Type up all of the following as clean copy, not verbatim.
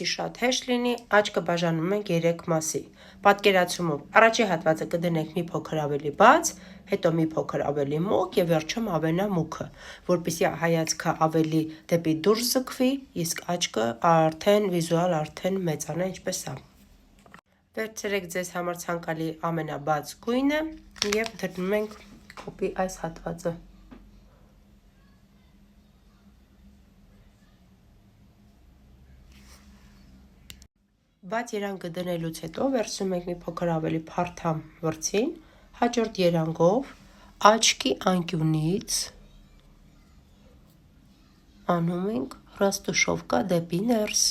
Շատ հեշտ լինի, աչքը բաժանում ենք 3 մասի։ Պատկերացումով առաջի հատվածը կդնենք մի փոքր ավելի բաց, հետո մի փոքր ավելի մուգ եւ վերջում ամենամուգը, որպեսզի հայացքը ավելի դեպի դուրս ձգվի, իսկ աչքը արդեն մեծանա, ինչպես սա։ Վերցրեք ձեզ համար ցանկալի ամենաբաց գույնը եւ դնում ենք կոպի այս հատվածը։ Բաց երանգը դնելուց հետո վերցնում ենք մի փոքր ավելի փարթամ վրձին, հաջորդ երանգով աչքի անկյունից անում ենք ռաստուշովկա դեպի ներս։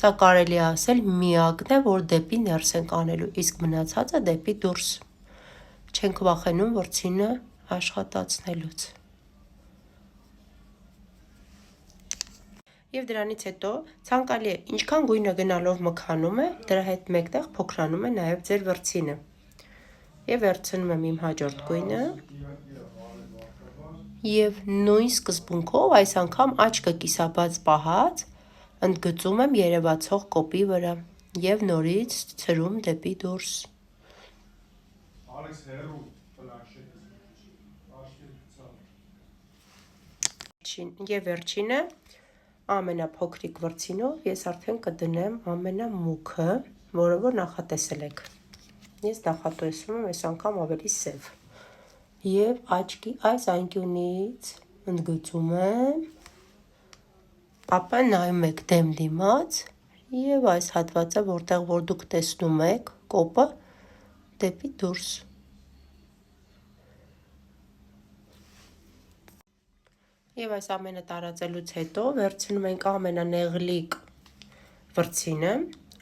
Սա կարելի է ասել միակն է, որ դեպի ներս ենք անելու, իսկ մնացածը դեպի դուրս։ Չենք վախենում վրձինը աշխատացնելուց։ Եվ դրանից հետո ցանկալի է ինչքան գույնը գնալով մքանում է, դրա հետ մեկտեղ փոքրանում է նաև ձեր վրձինը։ Եվ վերցնում եմ իմ հաջորդ գույնը եւ նույն սկզբունքով այս անգամ աչքը կիսաբաց պահած ընդգծում եմ երևացող կոպի վրա եւ նորից ցրում դեպի դուրս։ Եվ վերջինը ամենափոքրիկ վրձինով ես արդեն կդնեմ ամենամուգը, որը որ նախատեսել եք։ Ես նախատեսում եմ այս անգամ ավելի սև։ Եվ աչքի այս անկյունից ընդգծում եմ, ապա նայում եք դեմ դիմաց եւ այս հատվածը, որտեղ որ դուք տեսնում եք կոպը, դեպի դուրս։ Եվ այս ամենը տարածելուց հետո վերցնում ենք ամենանեղլիկ վրձինը,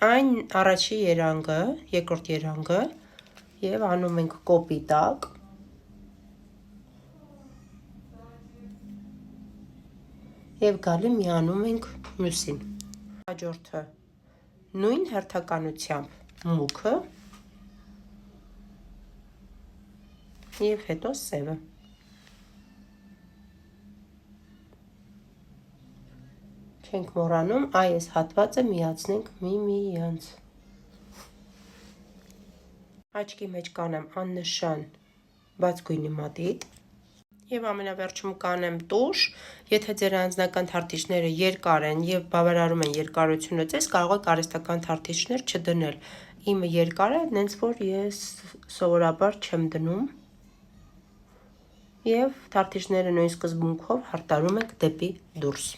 այն առաջի երանգը, երկրորդ երանգը եւ անում ենք կոպի տակ։ Եվ գալի միանում ենք մյուսին։ Հաջորդը նույն հերթականությամբ մուգը եւ հետո սևը։ Չենք մոռանում այս հատվածը միացնենք միմյանց։ Աչքի մեջ կանեմ աննշան բաց գույնի մատիտ եւ ամենավերջում կանեմ տուշ, եթե ձեր անձնական թարթիչները երկար են եւ բավարարում են երկարությունը ձեզ, կարող եք արհեստական թարթիչներ չդնել։ Իմը երկար է, նենց որ ես սովորաբար չեմ դնում եւ թարթիչները նույն սկզբունքով հարդարում ենք դեպի դուրս։